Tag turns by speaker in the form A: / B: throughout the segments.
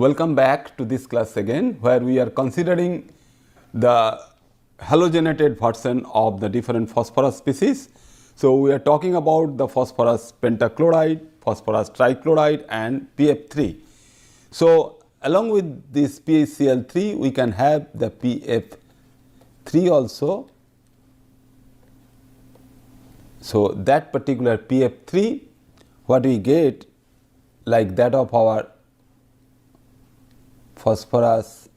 A: Welcome back to this class again, where we are considering the halogenated version of the different phosphorus species. So, we are talking about the phosphorus pentachloride, phosphorus trichloride and PF3. So, along with this PaCl3, we can have the PF3 also. So, that particular PF3, what we get like that of our phosphorus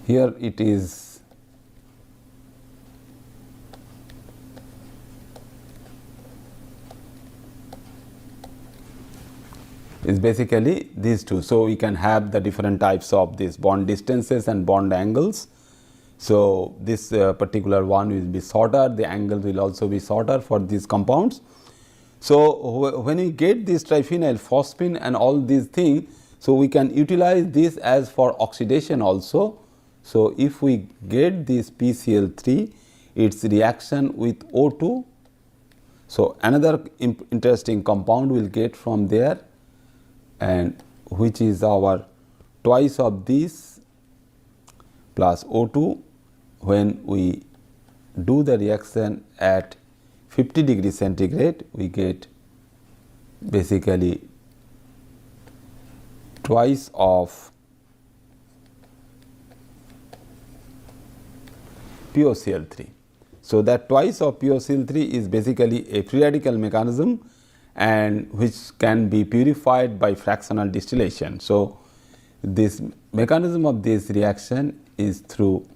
A: here it is basically these two. So, we can have the different types of these bond distances and bond angles. So, this particular one will be shorter, the angles will also be shorter for these compounds. So, when we get this triphenyl phosphine and all these things, so we can utilize this as for oxidation also. So, if we get this PCl3, its reaction with O2, so another interesting compound we will get from there, and which is our twice of this plus O2. When we do the reaction at 50 degree centigrade, we get basically twice of POCl3. So, that twice of POCl3 is basically a free radical mechanism and which can be purified by fractional distillation. So, this mechanism of this reaction is through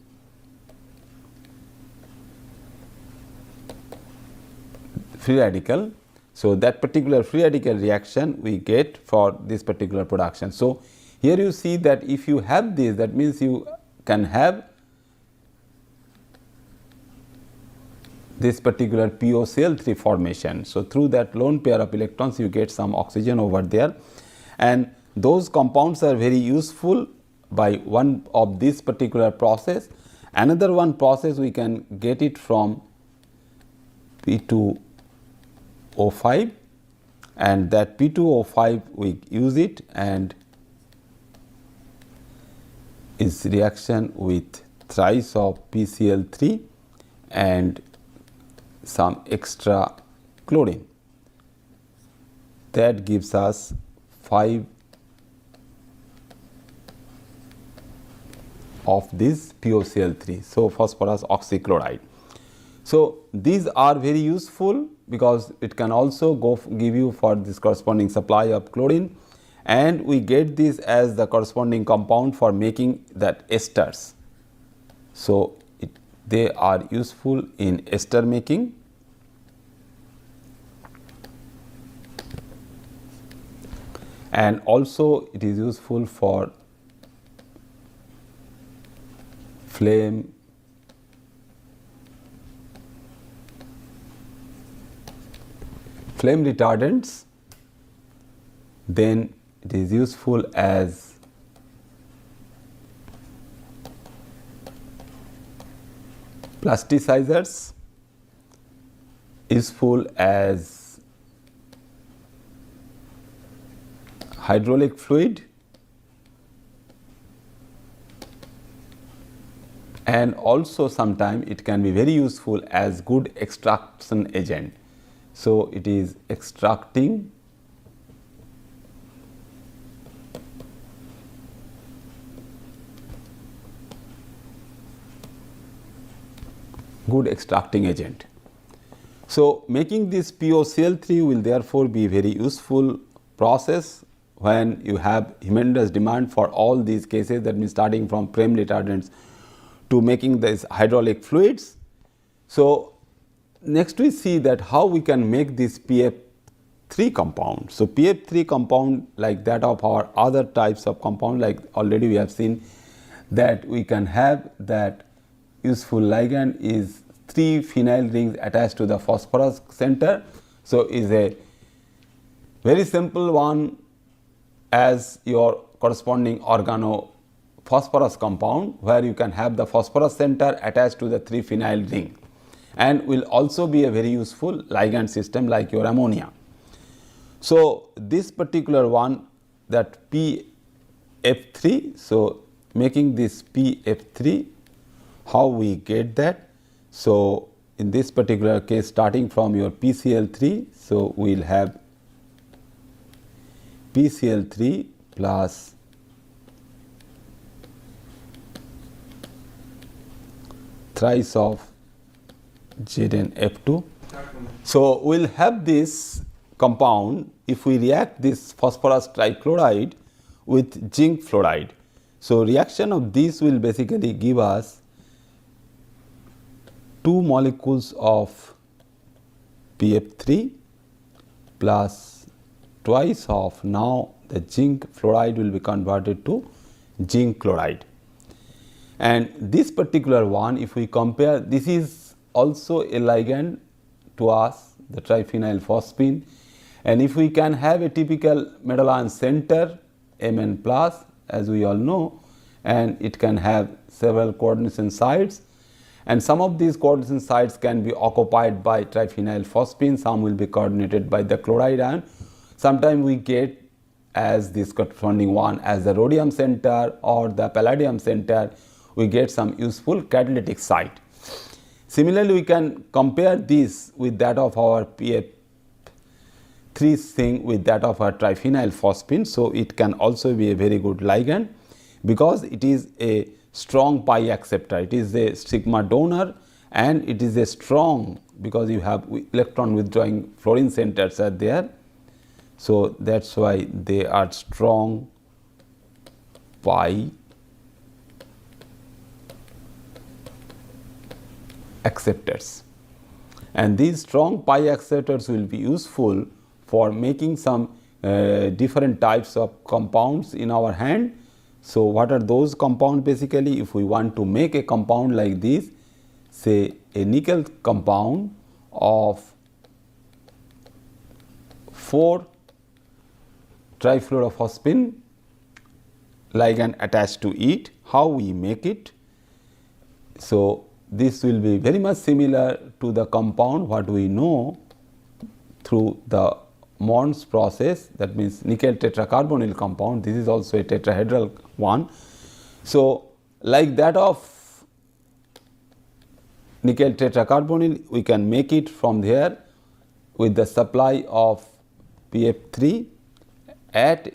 A: free radical. So, that particular free radical reaction we get for this particular production. So, here you see that if you have this, that means you can have this particular POCl3 formation. So, through that lone pair of electrons you get some oxygen over there, and those compounds are very useful by one of this particular process. Another one process we can get it from P2O5, and that P2O5 we use it and is reaction with thrice of PCl3 and some extra chlorine, that gives us 5 of this POCl3. So, phosphorus oxychloride. So, these are very useful because it can also give you for this corresponding supply of chlorine, and we get this as the corresponding compound for making that esters. So, they are useful in ester making. And also it is useful for flame retardants, then it is useful as plasticizers, useful as hydraulic fluid, and also sometimes it can be very useful as good extraction agent. So, it is extracting good extracting agent. So, making this POCl3 will therefore be very useful process when you have humongous demand for all these cases, that means starting from flame retardants to making these hydraulic fluids. So, next we see that how we can make this PF3 compound. So, PF3 compound like that of our other types of compound, like already we have seen that we can have that useful ligand is 3 phenyl rings attached to the phosphorus center. So, is a very simple one as your corresponding organophosphorus compound, where you can have the phosphorus center attached to the 3 phenyl ring, and will also be a very useful ligand system like your ammonia. So, this particular one, that PF3, so making this PF3, how we get that? So, in this particular case, starting from your PCl3, so we will have PCl3 plus thrice of ZnF2. So, we will have this compound if we react this phosphorus trichloride with zinc fluoride. So, reaction of this will basically give us 2 molecules of PF3 plus twice of, now the zinc fluoride will be converted to zinc chloride. And this particular one, if we compare, this is also a ligand to us, the triphenyl phosphine, and if we can have a typical metal ion center Mn plus, as we all know, and it can have several coordination sites, and some of these coordination sites can be occupied by triphenyl phosphine, some will be coordinated by the chloride ion. Sometimes we get as this corresponding one as the rhodium center or the palladium center, we get some useful catalytic site. Similarly, we can compare this with that of our PF3 thing with that of our triphenyl phosphine. So, it can also be a very good ligand because it is a strong pi acceptor, it is a sigma donor, and it is a strong because you have electron withdrawing fluorine centers are there. So, that is why they are strong pi acceptors, and these strong pi acceptors will be useful for making some different types of compounds in our hand. So, what are those compounds? Basically, if we want to make a compound like this, say a nickel compound of 4 trifluorophosphine ligand attached to it, how we make it? So, this will be very much similar to the compound what we know through the Mond's process, that means nickel tetracarbonyl compound. This is also a tetrahedral one. So, like that of nickel tetracarbonyl, we can make it from there with the supply of PF3 at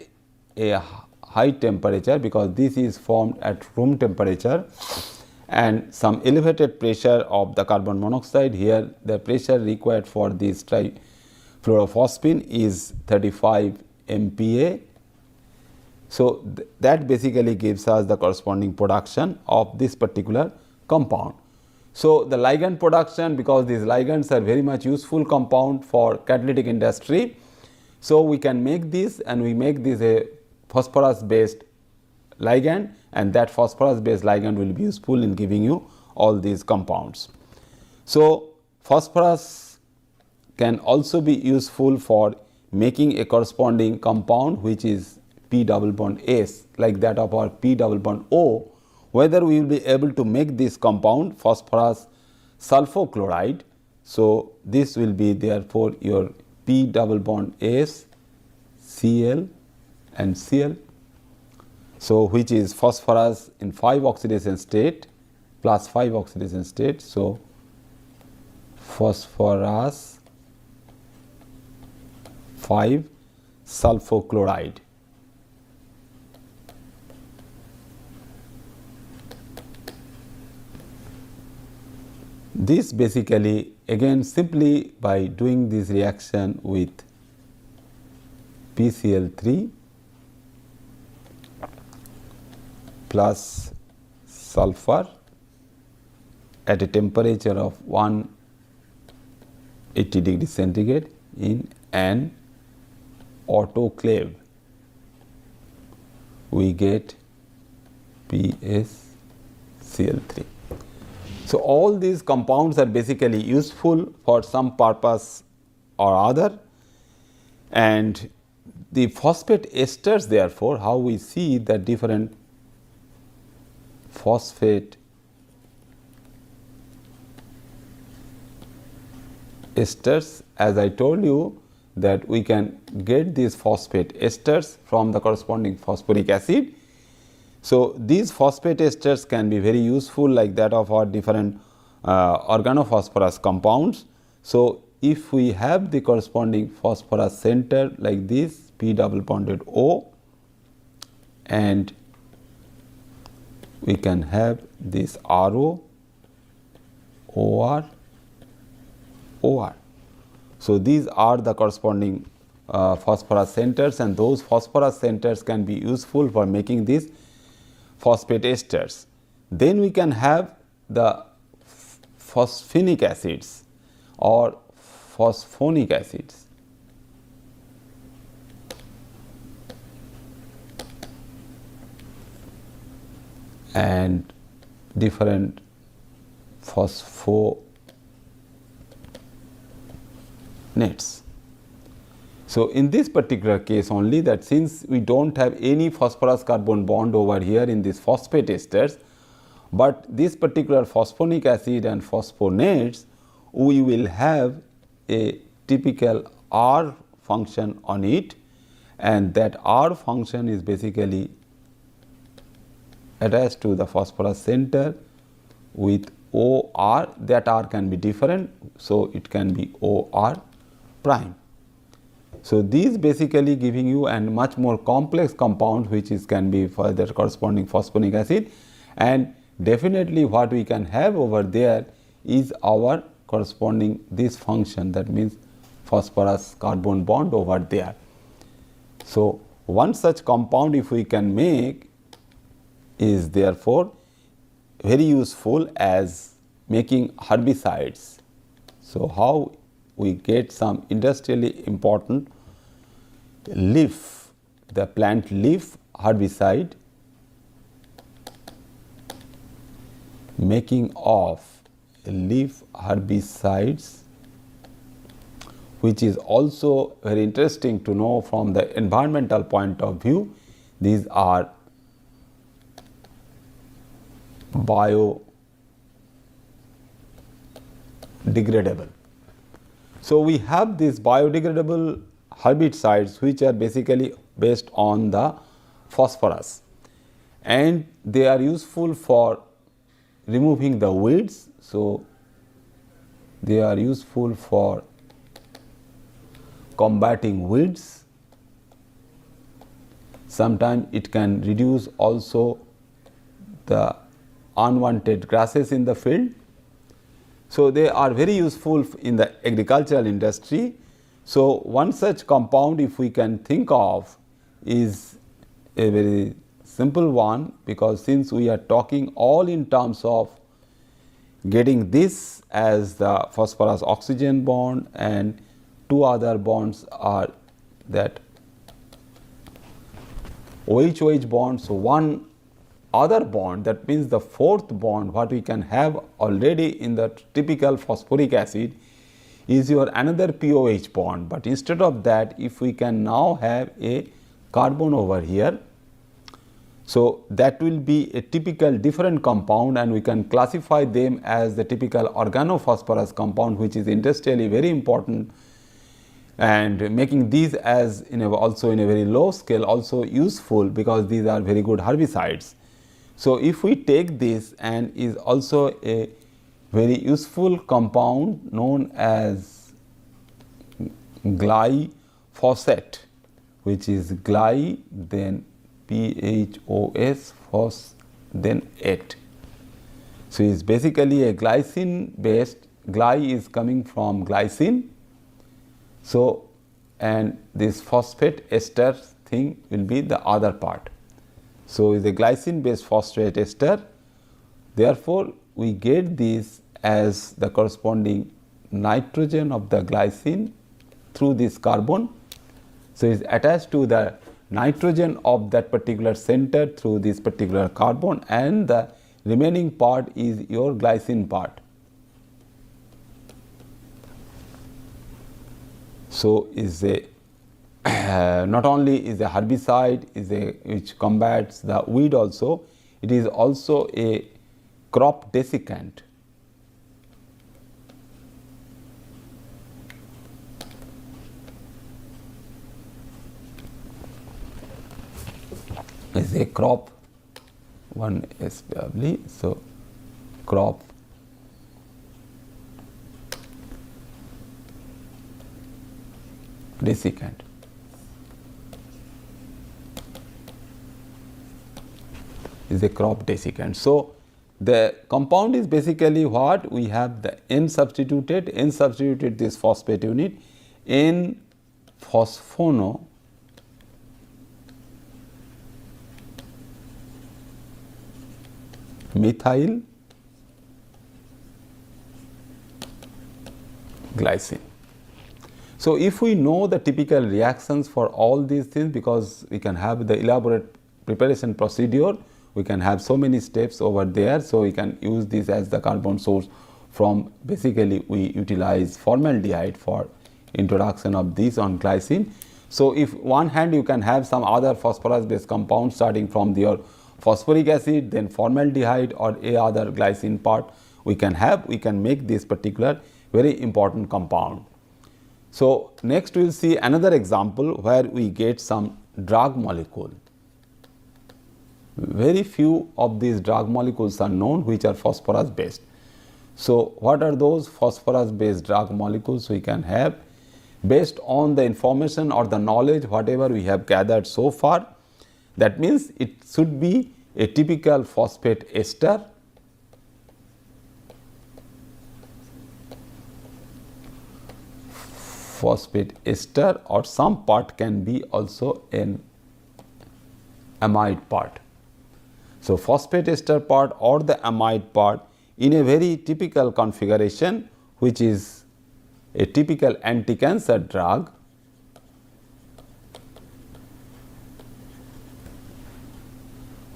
A: a high temperature, because this is formed at room temperature, and some elevated pressure of the carbon monoxide. Here the pressure required for this trifluorophosphine is 35 MPa. So, that basically gives us the corresponding production of this particular compound. So, the ligand production, because these ligands are very much useful compound for catalytic industry. So, we can make this, and we make this a phosphorus based ligand, and that phosphorus based ligand will be useful in giving you all these compounds. So, phosphorus can also be useful for making a corresponding compound which is P double bond S, like that of our P double bond O. Whether we will be able to make this compound phosphorus sulfochloride. So, this will be therefore your P double bond S, Cl and Cl. So, which is phosphorus in 5 oxidation state plus 5 oxidation state. So, phosphorus 5 sulfochloride. This basically, again simply by doing this reaction with PCl3 plus sulfur at a temperature of 180 degrees centigrade in an autoclave, we get PSCl3. So, all these compounds are basically useful for some purpose or other, and the phosphate esters, therefore, how we see the different phosphate esters, as I told you that we can get these phosphate esters from the corresponding phosphoric acid. So these phosphate esters can be very useful, like that of our different organophosphorus compounds. So if we have the corresponding phosphorus center like this, P double bonded O, and we can have this RO, OR, OR. So these are the corresponding phosphorus centers, and those phosphorus centers can be useful for making these phosphate esters. Then we can have the phosphinic acids or phosphonic acids. And different phosphonates. So in this particular case only, that since we don't have any phosphorus carbon bond over here in these phosphate esters, but this particular phosphonic acid and phosphonates, we will have a typical R function on it, and that R function is basically attached to the phosphorus center with OR. That R can be different, so it can be OR prime. So these basically giving you a much more complex compound, which is can be for the corresponding phosphonic acid, and definitely what we can have over there is our corresponding this function, that means phosphorus carbon bond over there. So one such compound if we can make is therefore very useful as making herbicides. So how we get some industrially important leaf, the plant leaf herbicide, making of leaf herbicides, which is also very interesting to know from the environmental point of view. These are biodegradable. So we have these biodegradable herbicides which are basically based on the phosphorus, and they are useful for removing the weeds. So they are useful for combating weeds. Sometimes it can reduce also the unwanted grasses in the field. So they are very useful in the agricultural industry. So one such compound if we can think of is a very simple one, because since we are talking all in terms of getting this as the phosphorus oxygen bond, and two other bonds are that OH-OH bond. So one other bond, that means the fourth bond what we can have already in the typical phosphoric acid is your another POH bond, but instead of that if we can now have a carbon over here, so that will be a typical different compound, and we can classify them as the typical organophosphorus compound, which is industrially very important, and making these as also in a very low scale also useful, because these are very good herbicides. So if we take this, and is also a very useful compound known as glyphosate, which is gly then PHOS phos then ate. So it's basically a glycine based, gly is coming from glycine. So and this phosphate ester thing will be the other part. So is a glycine based phosphate ester. Therefore we get this as the corresponding nitrogen of the glycine through this carbon. So is attached to the nitrogen of that particular center through this particular carbon, and the remaining part is your glycine part. So is a not only is a herbicide, is a which combats the weed also, it is also a crop desiccant. is a crop 1 SW. So, crop desiccant. Is a crop desiccant. So, the compound is basically what we have the N substituted this phosphate unit N phosphono methyl glycine. So, if we know the typical reactions for all these things, because we can have the elaborate preparation procedure, we can have so many steps over there. So, we can use this as the carbon source from basically we utilize formaldehyde for introduction of this on glycine. So, if one hand you can have some other phosphorus based compound starting from your phosphoric acid, then formaldehyde or a other glycine part we can have, we can make this particular very important compound. So, next we will see another example where we get some drug molecule. Very few of these drug molecules are known which are phosphorus based. So, what are those phosphorus based drug molecules we can have based on the information or the knowledge whatever we have gathered so far? That means it should be a typical phosphate ester, or some part can be also an amide part. So, phosphate ester part or the amide part in a very typical configuration, which is a typical anti-cancer drug,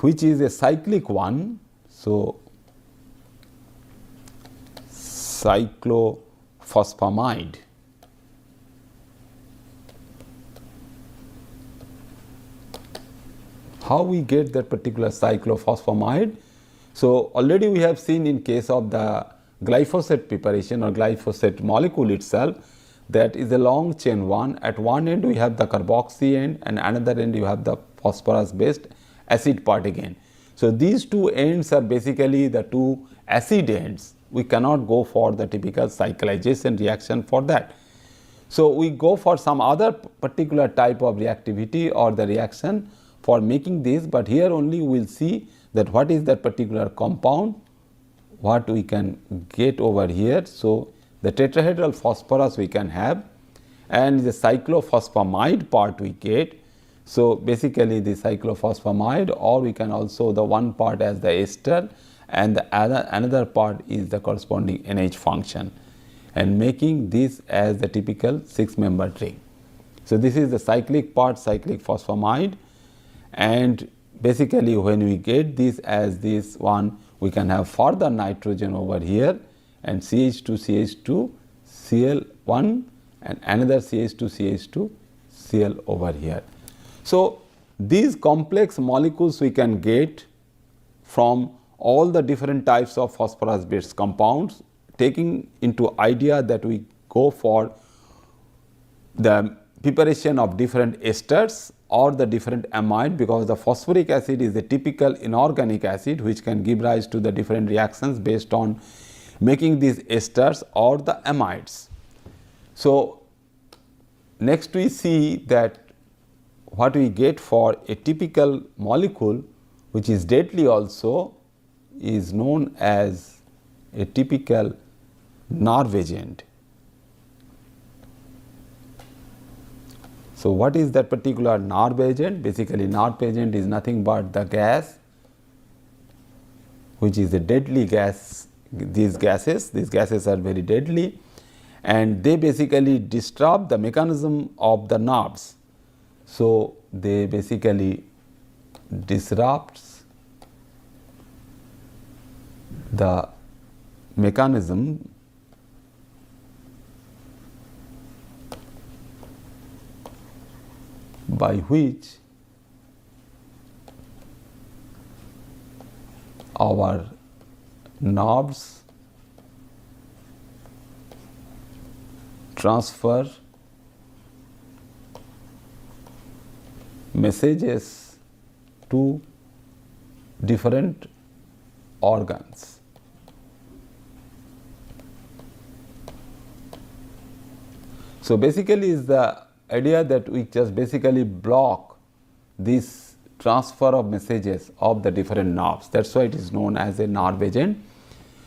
A: which is a cyclic one. So, cyclophosphamide. How we get that particular cyclophosphamide? So, already we have seen in case of the glyphosate preparation or glyphosate molecule itself, that is a long chain one. At one end we have the carboxy end and another end you have the phosphorus based acid part again. So, these two ends are basically the two acid ends. We cannot go for the typical cyclization reaction for that. So, we go for some other particular type of reactivity or the reaction for making this, but here only we will see that what is that particular compound, what we can get over here. So, the tetrahedral phosphorus we can have and the cyclophosphamide part we get. So, basically the cyclophosphamide, or we can also the one part as the ester and the another part is the corresponding NH function, and making this as the typical 6-member ring. So, this is the cyclic part, cyclic phosphamide, and basically when we get this as this one, we can have further nitrogen over here and CH2 Cl1 and another CH2 Cl over here. So, these complex molecules we can get from all the different types of phosphorus based compounds, taking into idea that we go for the preparation of different esters or the different amide, because the phosphoric acid is a typical inorganic acid which can give rise to the different reactions based on making these esters or the amides. So, next we see that what we get for a typical molecule which is deadly also is known as a typical nerve agent. So, what is that particular nerve agent? Basically, nerve agent is nothing but the gas which is a deadly gas. These gases are very deadly and they basically disrupt the mechanism of the nerves. So, they basically disrupts the mechanism by which our nerves transfer messages two different organs. So basically is the idea that we just basically block this transfer of messages of the different nerves. That's why it is known as a nerve agent.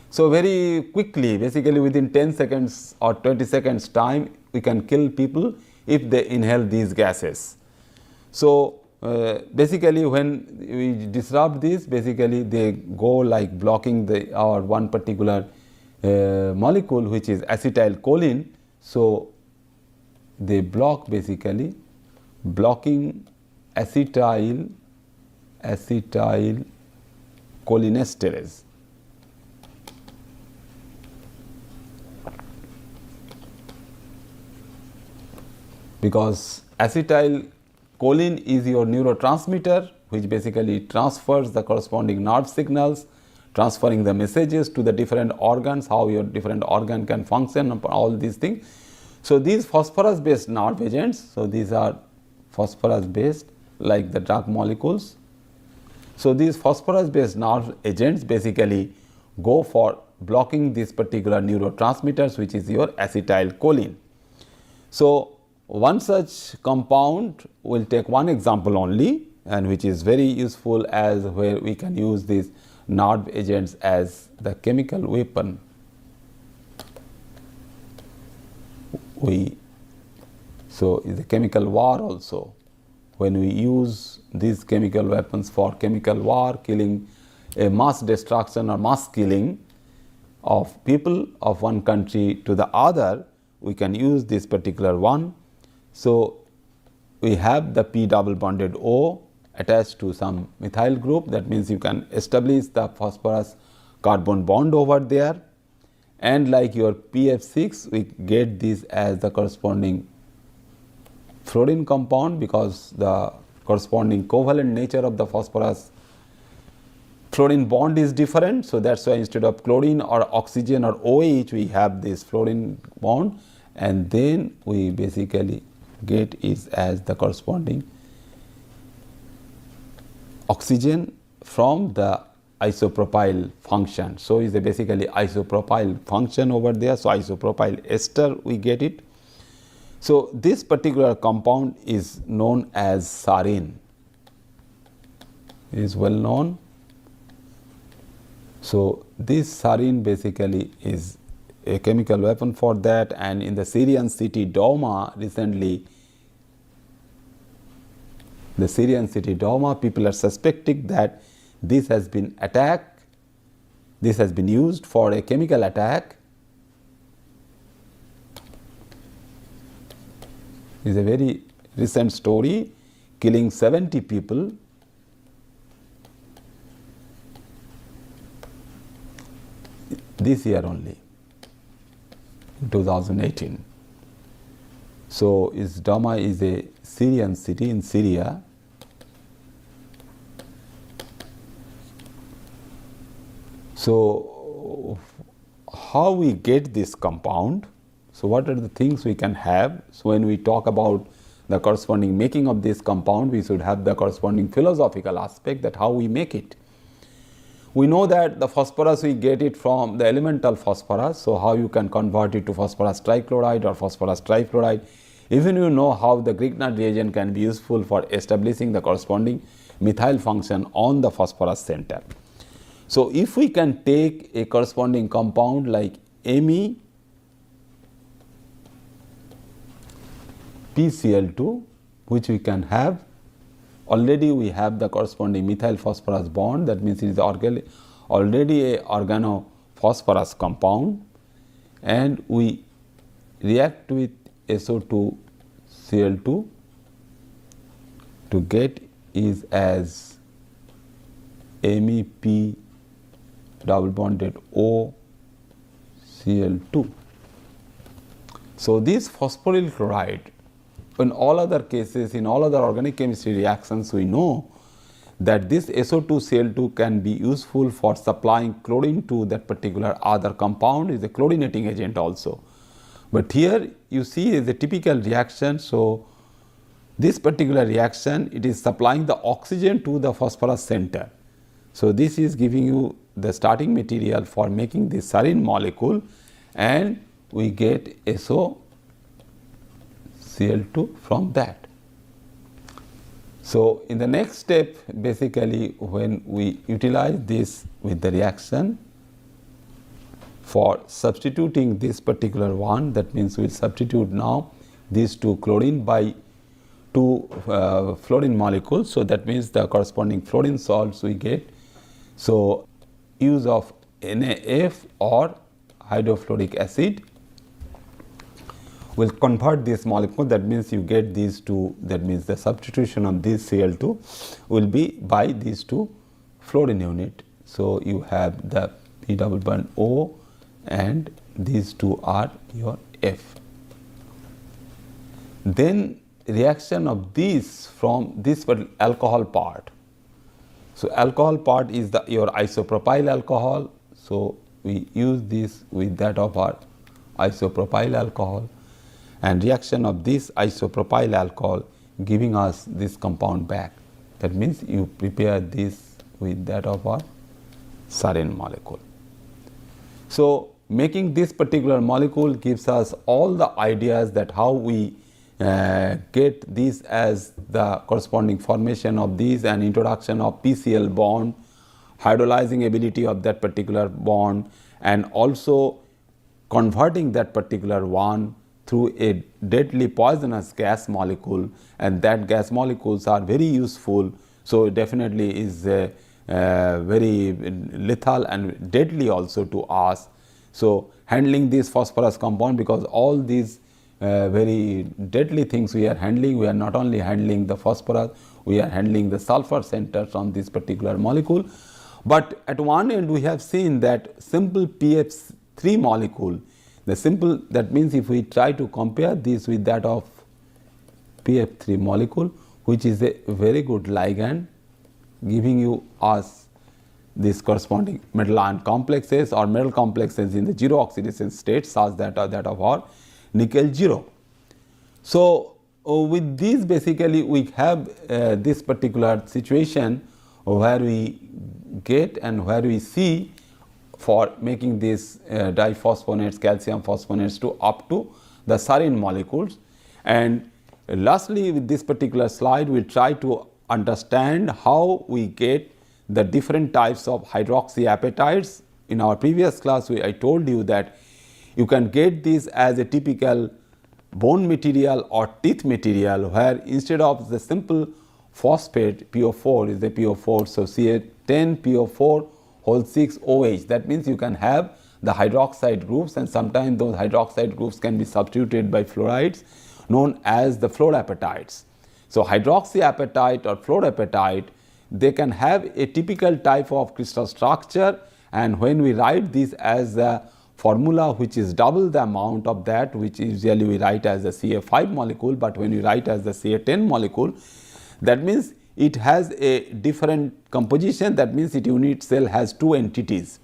A: So very quickly, basically within 10 seconds or 20 seconds time, we can kill people if they inhale these gases. So basically when we disrupt this, basically they go like blocking our one particular molecule, which is acetylcholine. So they block, basically blocking acetylcholinesterase. Because acetylcholine is your neurotransmitter, which basically transfers the corresponding nerve signals, transferring the messages to the different organs, how your different organ can function, all these things. So these phosphorus based nerve agents, so these are phosphorus based like the drug molecules. So these phosphorus based nerve agents basically go for blocking these particular neurotransmitters, which is your acetylcholine. So one such compound, will take one example only, and which is very useful as where we can use these nerve agents as the chemical weapon. So is a chemical war also. When we use these chemical weapons for chemical war, killing a mass destruction or mass killing of people of one country to the other, we can use this particular one. So we have the P double bonded O attached to some methyl group. That means you can establish the phosphorus carbon bond over there. And like your PF6, we get this as the corresponding fluorine compound, because the corresponding covalent nature of the phosphorus fluorine bond is different. So that's why instead of chlorine or oxygen or OH, we have this fluorine bond, and then we basically get is as the corresponding oxygen from the isopropyl function. So is a basically isopropyl function over there. So isopropyl ester, we get it. So this particular compound is known as sarin. It is well known. So this sarin basically is a chemical weapon for that, and in the Syrian city Douma recently, the Syrian city Douma, people are suspecting that this has been attacked, this has been used for a chemical attack. It is a very recent story, killing 70 people. This year only, 2018. So Douma is a Syrian city in Syria. So how we get this compound? So what are the things we can have? So when we talk about the corresponding making of this compound, we should have the corresponding philosophical aspect, that how we make it. We know that the phosphorus, we get it from the elemental phosphorus. So how you can convert it to phosphorus trichloride or phosphorus trifluoride. Even you know how the Grignard reagent can be useful for establishing the corresponding methyl function on the phosphorus center. So if we can take a corresponding compound like Me PCl2, which we can have, already we have the corresponding methyl phosphorus bond. That means it is already a organophosphorus compound, and we react with SO2Cl2 to get is as MEP double bonded O Cl2. So this phosphoryl chloride, in all other cases, in all other organic chemistry reactions, we know that this SO2Cl2 can be useful for supplying chlorine to that particular other compound, is a chlorinating agent also. But here you see is a typical reaction. So this particular reaction, it is supplying the oxygen to the phosphorus center. So this is giving you the starting material for making this serine molecule, and we get SOCl2 from that. So in the next step, basically when we utilize this with the reaction for substituting this particular one, that means we will substitute now these two chlorine by two fluorine molecules. So that means the corresponding fluorine salts we get. So use of NaF or hydrofluoric acid will convert this molecule, that means you get these two, that means the substitution of this Cl2 will be by these two fluorine unit. So you have the P double bond O and these two are your F. Then reaction of these from this alcohol part. So alcohol part is the your isopropyl alcohol. So we use this with that of our isopropyl alcohol, and reaction of this isopropyl alcohol giving us this compound back. That means you prepare this with that of our serine molecule. So making this particular molecule gives us all the ideas that how we get this as the corresponding formation of these and introduction of PCl bond, hydrolyzing ability of that particular bond, and also converting that particular one through a deadly poisonous gas molecule, and that gas molecules are very useful. So it definitely is very lethal and deadly also to us. So handling this phosphorus compound, because all these very deadly things we are handling, we are not only handling the phosphorus, we are handling the sulfur centers on this particular molecule. But at one end we have seen that simple PF3 molecule, the simple, that means if we try to compare this with that of PF3 molecule, which is a very good ligand, giving you us this corresponding metal ion complexes or metal complexes in the zero oxidation state, such that are that of our nickel 0. So with these basically we have this particular situation where we get and where we see for making these diphosphonates, calcium phosphonates to up to the serine molecules. And lastly, with this particular slide we will try to understand how we get the different types of hydroxy apatites. In our previous class I told you that you can get this as a typical bone material or teeth material, where instead of the simple phosphate PO4 is the PO4, so Ca10 PO4 whole 6 OH. That means you can have the hydroxide groups, and sometimes those hydroxide groups can be substituted by fluorides known as the fluorapatites. So hydroxyapatite or fluorapatite, they can have a typical type of crystal structure, and when we write this as the formula which is double the amount of that which usually we write as the Ca5 molecule, but when we write as the Ca10 molecule, that means it has a different composition. That means its unit cell has two entities,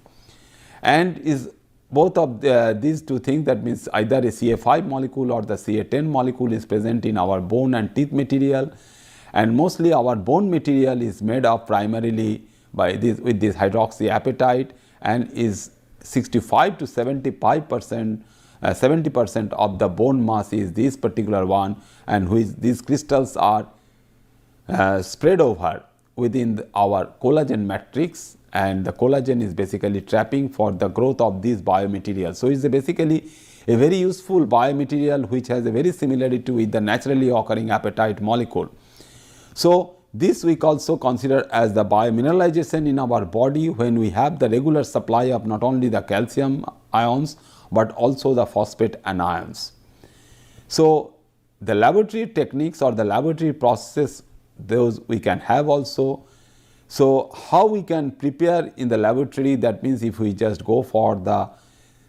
A: and is both of these two things, that means either a Ca5 molecule or the Ca10 molecule is present in our bone and teeth material, and mostly our bone material is made up primarily by this with this hydroxyapatite, and is 65 to 75%, 70% of the bone mass is this particular one, and which these crystals are spread over within our collagen matrix, and the collagen is basically trapping for the growth of these biomaterials. So it is basically a very useful biomaterial which has a very similarity with the naturally occurring apatite molecule. So this we also consider as the biomineralization in our body, when we have the regular supply of not only the calcium ions but also the phosphate anions. So the laboratory techniques or the laboratory processes, those we can have also. So how we can prepare in the laboratory, that means if we just go for the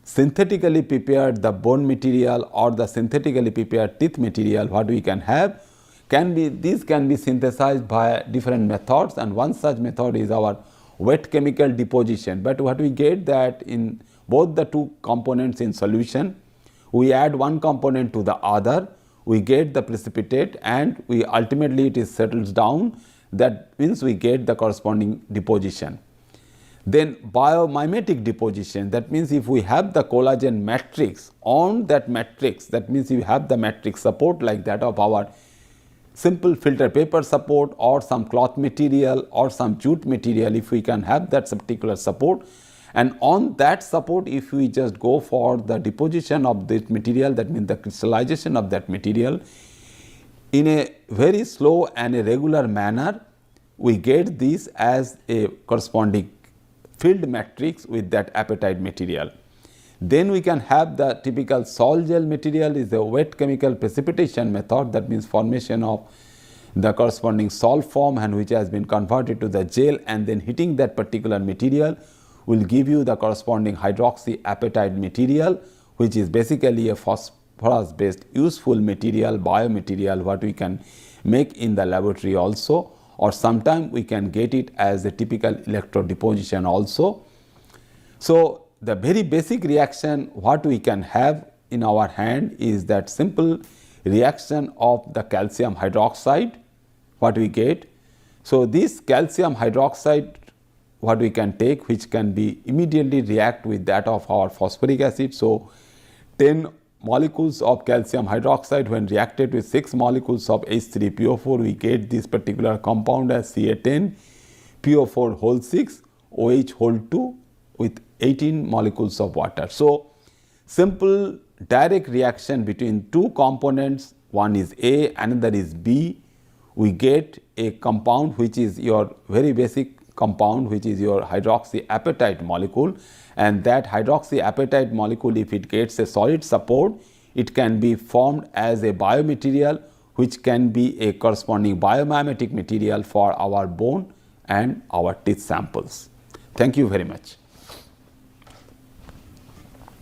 A: synthetically prepared the bone material or the synthetically prepared teeth material, what we can have can be, these can be synthesized by different methods, and one such method is our wet chemical deposition. But what we get that in both the two components in solution, we add one component to the other, we get the precipitate, and we ultimately it is settles down. That means we get the corresponding deposition. Then biomimetic deposition, that means if we have the collagen matrix, on that matrix, that means you have the matrix support like that of our simple filter paper support or some cloth material or some jute material, if we can have that particular support, and on that support if we just go for the deposition of this material, that means the crystallization of that material in a very slow and a regular manner, we get this as a corresponding filled matrix with that apatite material. Then we can have the typical sol gel material is a wet chemical precipitation method, that means formation of the corresponding sol form and which has been converted to the gel, and then heating that particular material will give you the corresponding hydroxy apatite material, which is basically a phosphorus based useful material, biomaterial, what we can make in the laboratory also, or sometime we can get it as a typical electrode deposition also. So the very basic reaction what we can have in our hand is that simple reaction of the calcium hydroxide, what we get. So this calcium hydroxide what we can take, which can be immediately react with that of our phosphoric acid. So 10 molecules of calcium hydroxide when reacted with 6 molecules of H3PO4, we get this particular compound as Ca10, PO4 whole 6, OH whole 2 with 18 molecules of water. So simple direct reaction between two components, one is A, another is B, we get a compound which is your very basic compound, which is your hydroxy apatite molecule, and that hydroxy apatite molecule, if it gets a solid support, it can be formed as a biomaterial which can be a corresponding biomimetic material for our bone and our teeth samples. Thank you very much.